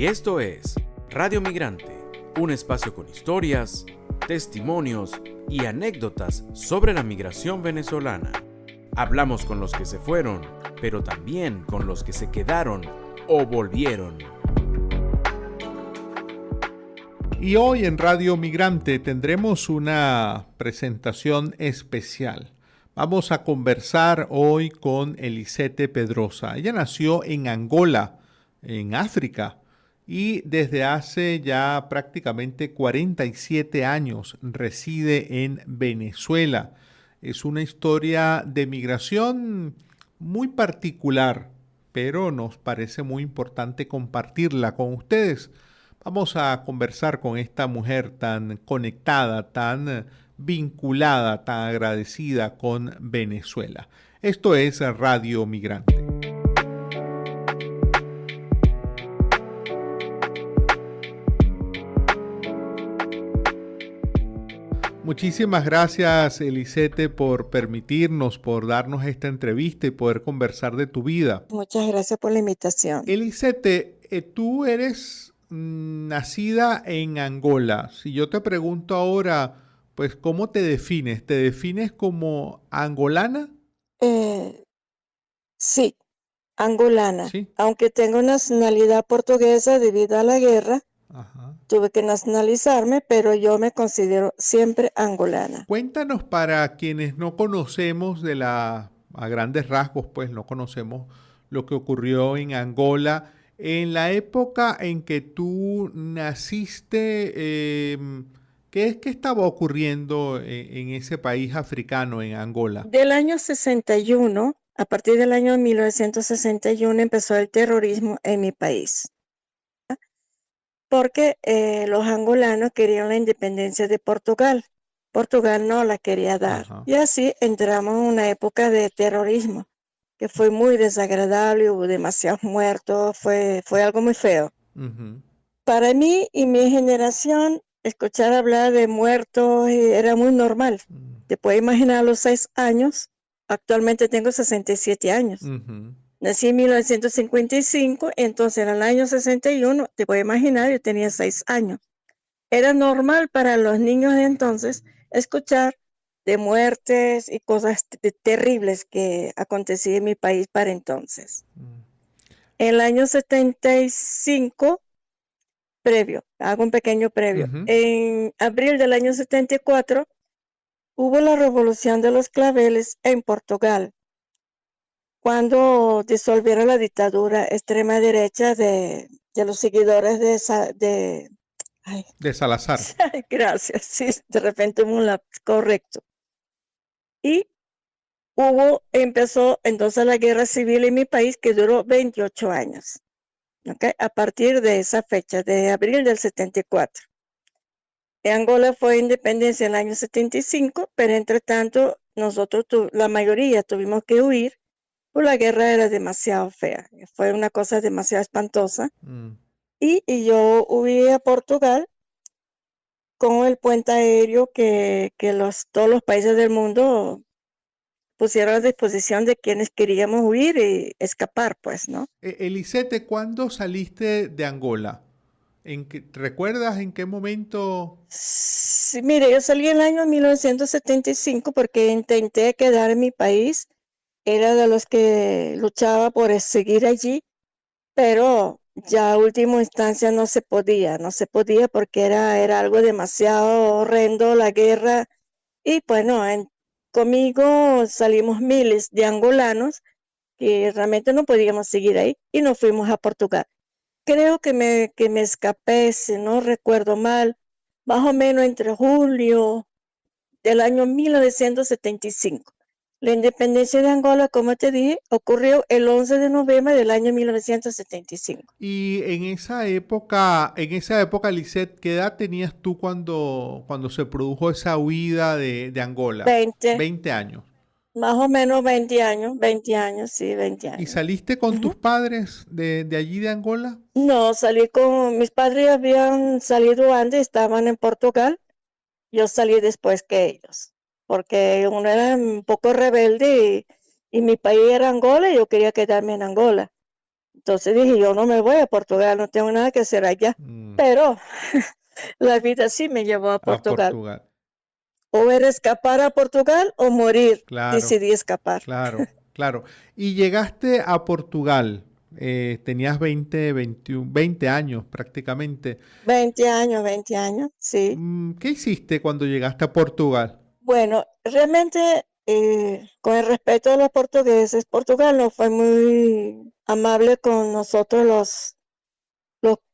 Y esto es Radio Migrante, un espacio con historias, testimonios y anécdotas sobre la migración venezolana. Hablamos con los que se fueron, pero también con los que se quedaron o volvieron. Y hoy en Radio Migrante tendremos una presentación especial. Vamos a conversar hoy con Elisete Pedrosa. Ella nació en Angola, en África, y desde hace ya prácticamente 47 años reside en Venezuela. Es una historia de migración muy particular, pero nos parece muy importante compartirla con ustedes. Vamos a conversar con esta mujer tan conectada, tan vinculada, tan agradecida con Venezuela. Esto es Radio Migrante. Muchísimas gracias, Elisete, por permitirnos, por darnos esta entrevista y poder conversar de tu vida. Muchas gracias por la invitación. Elisete, tú eres nacida en Angola. Si yo te pregunto ahora, pues, ¿cómo te defines? ¿Te defines como angolana? Sí, angolana. Sí. Aunque tengo nacionalidad portuguesa debido a la guerra, Ajá. tuve que nacionalizarme, pero yo me considero siempre angolana. Cuéntanos, para quienes no conocemos a grandes rasgos, pues no conocemos lo que ocurrió en Angola. En la época en que tú naciste, ¿qué estaba ocurriendo en ese país africano, en Angola? Del año 61, a partir del año 1961, empezó el terrorismo en mi país, porque los angolanos querían la independencia de Portugal. Portugal no la quería dar. Ajá. Y así entramos en una época de terrorismo, que fue muy desagradable, hubo demasiados muertos, fue algo muy feo. Uh-huh. Para mí y mi generación, escuchar hablar de muertos era muy normal. Te puedes imaginar, a los 6 años, actualmente tengo 67 años. Uh-huh. Nací en 1955, entonces en el año 61, te puedes imaginar, yo tenía 6 años. Era normal para los niños de entonces escuchar de muertes y cosas terribles que acontecían en mi país para entonces. En el año 75, hago un pequeño previo. Uh-huh. En abril del año 74, hubo la revolución de los claveles en Portugal, cuando disolvieron la dictadura extrema derecha de los seguidores de Salazar. Gracias, sí, de repente un lápiz, correcto. Y empezó entonces la guerra civil en mi país, que duró 28 años. ¿Okay? A partir de esa fecha, de abril del 74. Angola fue independencia en el año 75, pero entre tanto nosotros, la mayoría, tuvimos que huir, pues la guerra era demasiado fea, fue una cosa demasiado espantosa. Y yo huí a Portugal con el puente aéreo que todos los países del mundo pusieron a disposición de quienes queríamos huir y escapar, pues, ¿no? Elisete, ¿cuándo saliste de Angola? ¿Recuerdas en qué momento? Sí, mire, yo salí en el año 1975 porque intenté quedar en mi país. Era de los que luchaba por seguir allí, pero ya a última instancia no se podía porque era algo demasiado horrendo, la guerra. Y bueno, conmigo salimos miles de angolanos que realmente no podíamos seguir ahí y nos fuimos a Portugal. Creo que me escapé, si no recuerdo mal, más o menos entre julio del año 1975. La independencia de Angola, como te dije, ocurrió el 11 de noviembre del año 1975. Y en esa época, Lisette, ¿qué edad tenías tú cuando se produjo esa huida de Angola? 20 años. Más o menos 20 años, sí, 20 años. ¿Y saliste con tus padres de allí de Angola? No, salí con mis padres, habían salido antes, estaban en Portugal. Yo salí después que ellos, porque uno era un poco rebelde y mi país era Angola y yo quería quedarme en Angola. Entonces dije, yo no me voy a Portugal, no tengo nada que hacer allá. Pero la vida sí me llevó a A Portugal. Portugal. O era escapar a Portugal o morir. Claro, Decidí escapar. claro, claro. Y llegaste a Portugal, tenías 20 años prácticamente. 20 años, sí. ¿Qué hiciste cuando llegaste a Portugal? Bueno, realmente, con el respeto de los portugueses, Portugal no fue muy amable con nosotros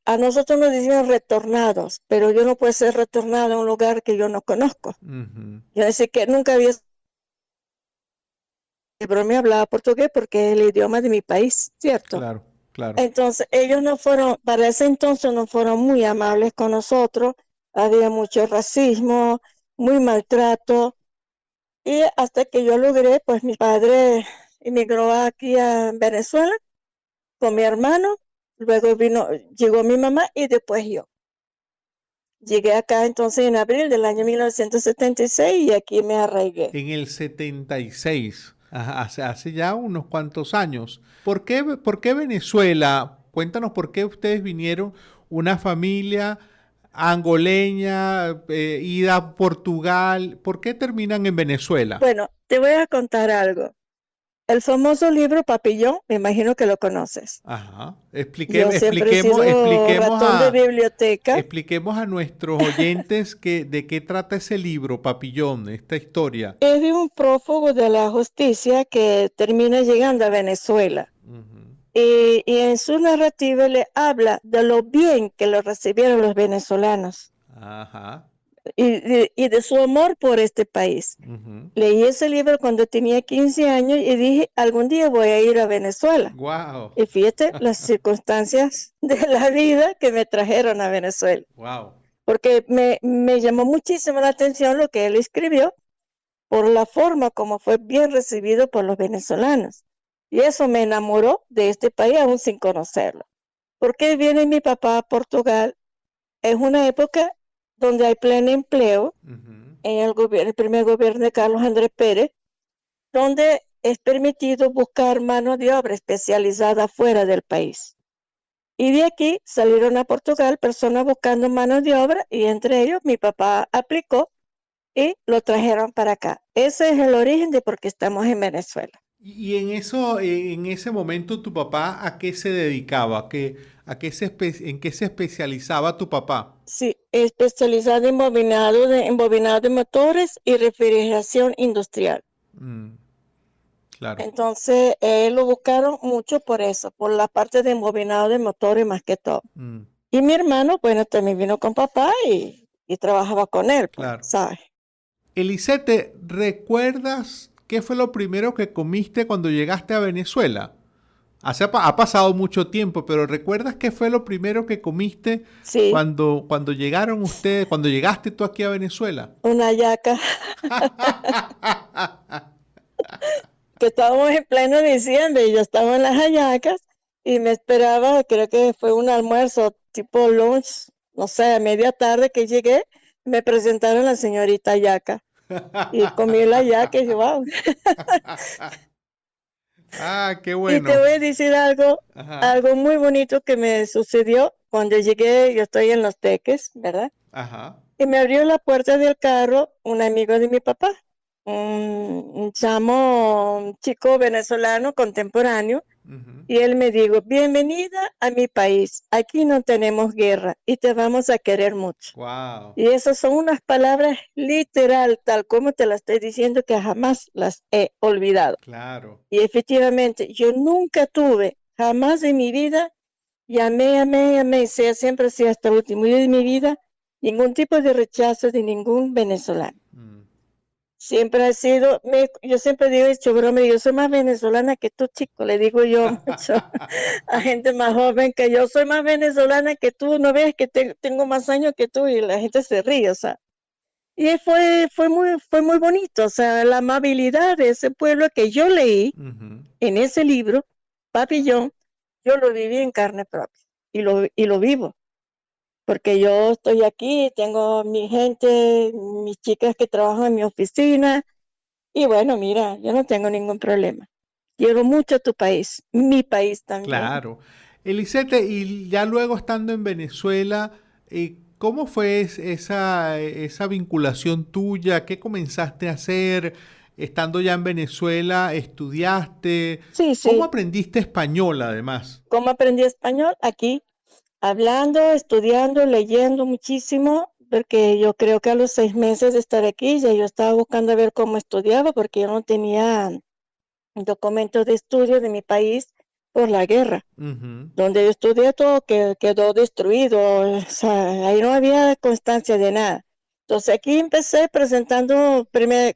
a nosotros nos decían retornados, pero yo no puedo ser retornado a un lugar que yo no conozco. Yo decía que nunca había, pero me hablaba portugués porque es el idioma de mi país, ¿cierto? Claro, claro. Entonces, ellos no fueron, para ese entonces no fueron muy amables con nosotros, había mucho racismo, muy maltrato, y hasta que yo logré, pues mi padre emigró aquí a Venezuela con mi hermano, luego llegó mi mamá y después yo. Llegué acá entonces en abril del año 1976 y aquí me arraigué. En el 76, hace ya unos cuantos años. ¿Por qué Venezuela? Cuéntanos por qué ustedes vinieron, una familia angoleña, ida a Portugal. ¿Por qué terminan en Venezuela? Bueno, te voy a contar algo. El famoso libro Papillón, me imagino que lo conoces. Ajá. Yo siempre he sido ratón de biblioteca. Expliquemos a nuestros oyentes de qué trata ese libro, Papillón, esta historia. Es de un prófugo de la justicia que termina llegando a Venezuela. Y en su narrativa le habla de lo bien que lo recibieron los venezolanos. Ajá. Y de su amor por este país. Leí ese libro cuando tenía 15 años y dije, algún día voy a ir a Venezuela. Wow. Y fíjate las circunstancias de la vida que me trajeron a Venezuela. Wow. Porque me llamó muchísimo la atención lo que él escribió por la forma como fue bien recibido por los venezolanos. Y eso me enamoró de este país aún sin conocerlo. Porque viene mi papá a Portugal. Es una época donde hay pleno empleo en el primer gobierno de Carlos Andrés Pérez, donde es permitido buscar mano de obra especializada fuera del país. Y de aquí salieron a Portugal personas buscando mano de obra y entre ellos mi papá aplicó y lo trajeron para acá. Ese es el origen de por qué estamos en Venezuela. Y en ese momento, ¿tu papá a qué se dedicaba? ¿En qué se especializaba tu papá? Sí, especializado en bobinado de motores y refrigeración industrial. Claro. Entonces, lo buscaron mucho por eso, por la parte de embobinado de motores más que todo. Y mi hermano, bueno, también vino con papá y trabajaba con él, pues, Claro. ¿sabes? Elisete, ¿recuerdas qué fue lo primero que comiste cuando llegaste a Venezuela? Ha pasado mucho tiempo, pero ¿recuerdas qué fue lo primero que comiste Sí, cuando llegaron ustedes, cuando llegaste tú aquí a Venezuela? una hallaca. Que estábamos en pleno diciembre y yo estaba en las hallacas y me esperaba, creo que fue un almuerzo tipo lunch, no sé, a media tarde que llegué, me presentaron a la señorita hallaca y comí la hallaca y dije, wow. Ah, qué Y bueno. te voy a decir algo Ajá, muy bonito que me sucedió cuando llegué. Yo estoy en Los Teques, ¿verdad? ajá. Y me abrió la puerta del carro un amigo de mi papá, un chamo, un chico venezolano contemporáneo, y él me dijo, bienvenida a mi país, aquí no tenemos guerra y te vamos a querer mucho. Wow. Y esas son unas palabras literal, tal como te las estoy diciendo, que jamás las he olvidado. Claro. Y efectivamente, yo nunca tuve, jamás en mi vida, y amé, sea siempre así hasta el último día de mi vida, ningún tipo de rechazo de ningún venezolano. Siempre ha sido, yo siempre digo, hecho broma, yo soy más venezolana que tú, chico, le digo yo mucho a gente más joven que yo, soy más venezolana que tú, no ves que tengo más años que tú, y la gente se ríe, o sea. Y fue muy bonito, o sea, la amabilidad de ese pueblo que yo leí en ese libro, Papillón, yo lo viví en carne propia y lo vivo, porque yo estoy aquí, tengo mi gente, mis chicas que trabajan en mi oficina, y bueno, mira, yo no tengo ningún problema. quiero mucho tu país, mi país también. Claro. Elisete, y ya luego estando en Venezuela, ¿cómo fue esa vinculación tuya? ¿Qué comenzaste a hacer? Estando ya en Venezuela, ¿estudiaste? Sí, ¿Cómo sí. aprendiste español además? ¿Cómo aprendí español? Aquí, hablando, estudiando, leyendo muchísimo, porque yo creo que a los 6 meses de estar aquí ya yo estaba buscando a ver cómo estudiaba, porque yo no tenía documentos de estudio de mi país por la guerra. Ujú. Donde yo estudié todo quedó destruido, o sea, ahí no había constancia de nada. Entonces aquí empecé presentando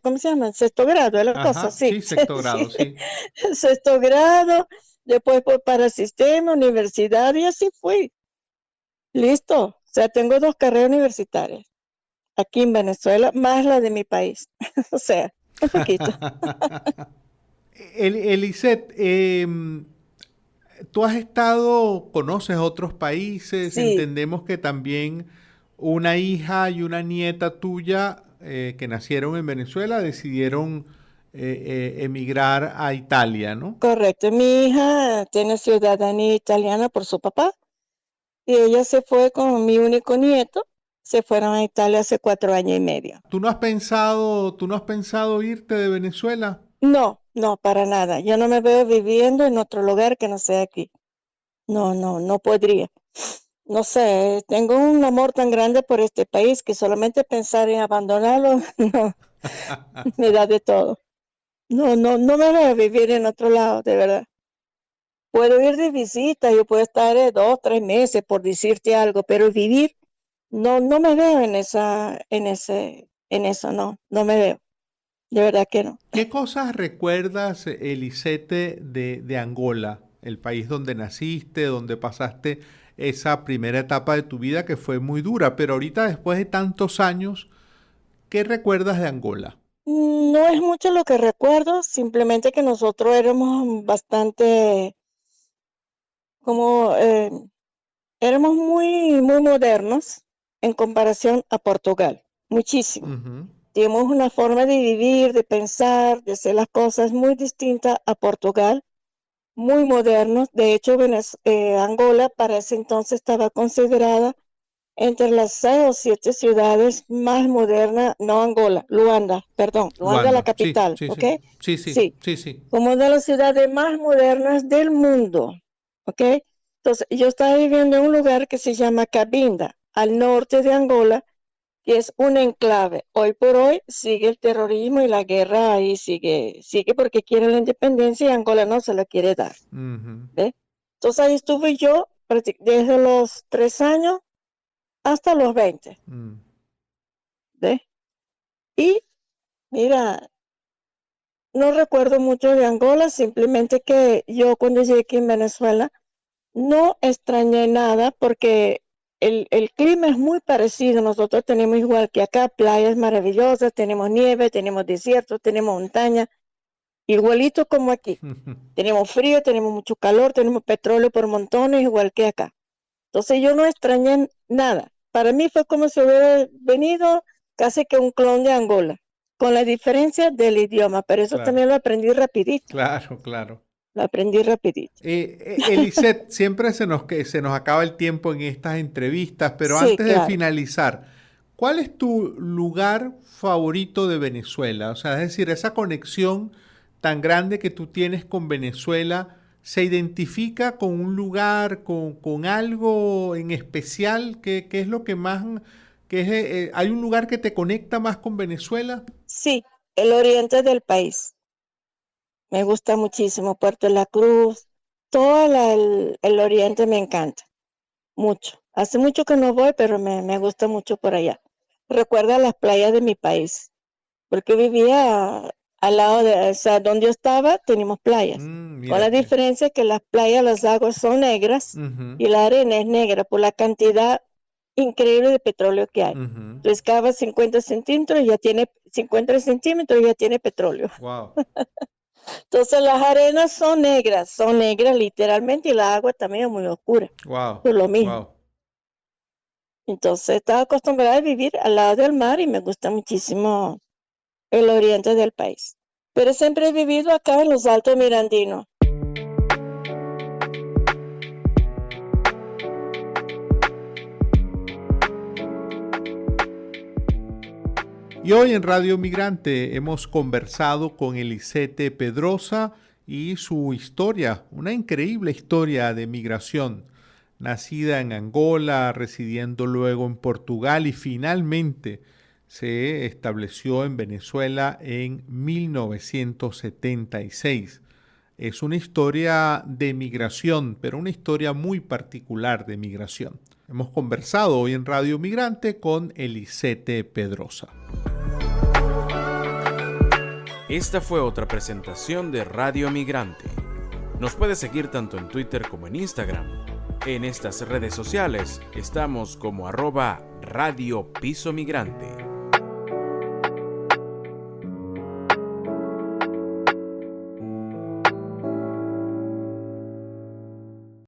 ¿cómo se llama? Sexto grado, es la cosa, Ajá, sí, sí, sexto sí, grado, sí. sexto grado, después para sistema, universidad, y así fui. Listo. O sea, tengo 2 carreras universitarias aquí en Venezuela, más la de mi país. O sea, un poquito. Elisette, tú has conoces otros países, Sí, entendemos que también una hija y una nieta tuya que nacieron en Venezuela decidieron emigrar a Italia, ¿no? correcto. Mi hija tiene ciudadanía italiana por su papá. Y ella se fue con mi único nieto, se fueron a Italia hace 4 años y medio. Tú no has pensado irte de Venezuela? No, no, para nada. Yo no me veo viviendo en otro lugar que no sea aquí. No, no, no podría. No sé, tengo un amor tan grande por este país que solamente pensar en abandonarlo, no, me da de todo. No, no, no me veo vivir en otro lado, de verdad. Puedo ir de visita, yo puedo estar 2, 3 meses por decirte algo, pero vivir, no, no me veo en eso, no, no me veo. De verdad que no. ¿Qué cosas recuerdas, Elisete, de Angola, el país donde naciste, donde pasaste esa primera etapa de tu vida que fue muy dura, pero ahorita después de tantos años, ¿qué recuerdas de Angola? No es mucho lo que recuerdo, simplemente que nosotros éramos bastante, como, éramos muy, muy modernos en comparación a Portugal, muchísimo. Ujú. Tenemos una forma de vivir, de pensar, de hacer las cosas muy distinta a Portugal, muy modernos. De hecho, Angola para ese entonces estaba considerada entre las 6 o 7 ciudades más modernas, no Angola, Luanda, perdón, Luanda la Luanda, sí, capital, sí, ¿ok? sí, sí, sí, Sí, sí, sí. como una de las ciudades más modernas del mundo, ¿ok? Entonces, yo estaba viviendo en un lugar que se llama Cabinda, al norte de Angola, que es un enclave. Hoy por hoy sigue el terrorismo y la guerra ahí sigue porque quieren la independencia y Angola no se la quiere dar, Ujú. ¿ve? Entonces ahí estuve yo desde los 3 años hasta los 20, Mm. ¿ve? Y mira, no recuerdo mucho de Angola, simplemente que yo cuando llegué aquí en Venezuela no extrañé nada porque el clima es muy parecido. Nosotros tenemos igual que acá, playas maravillosas, tenemos nieve, tenemos desierto, tenemos montaña, igualito como aquí. Tenemos frío, tenemos mucho calor, tenemos petróleo por montones, igual que acá. Entonces yo no extrañé nada. Para mí fue como si hubiera venido casi que un clon de Angola, con la diferencia del idioma, pero eso Claro, también lo aprendí rapidito, claro, claro. lo aprendí rapidito. Elisette, siempre se nos acaba el tiempo en estas entrevistas, pero Sí, antes de claro. finalizar, ¿cuál es tu lugar favorito de Venezuela? O sea, es decir, esa conexión tan grande que tú tienes con Venezuela, ¿se identifica con un lugar, con algo en especial? ¿Qué es lo que más, hay un lugar que te conecta más con Venezuela? Sí, el oriente del país. Me gusta muchísimo. Puerto La Cruz, todo el oriente me encanta. Mucho. Hace mucho que no voy, pero me gusta mucho por allá. Recuerda las playas de mi país, porque vivía al lado o sea, donde yo estaba, teníamos playas. Con la Mira que. diferencia que las playas, las aguas son negras Ujú, y la arena es negra por la cantidad increíble de petróleo que hay. ujú. Tú excavas 50 centímetros, ya tiene 50 centímetros, ya tiene petróleo. Wow, Entonces las arenas son negras literalmente, y la agua también es muy oscura, wow, por lo mismo. wow. Entonces estaba acostumbrada a vivir al lado del mar y me gusta muchísimo el oriente del país. pero siempre he vivido acá en los Altos Mirandinos. Y hoy en Radio Migrante hemos conversado con Elisete Pedrosa y su historia, una increíble historia de migración. Nacida en Angola, residiendo luego en Portugal y finalmente se estableció en Venezuela en 1976. Es una historia de migración, pero una historia muy particular de migración. Hemos conversado hoy en Radio Migrante con Elisete Pedrosa. Esta fue otra presentación de Radio Migrante. Nos puede seguir tanto en Twitter como en Instagram. En estas redes sociales estamos como @Radio Piso Migrante.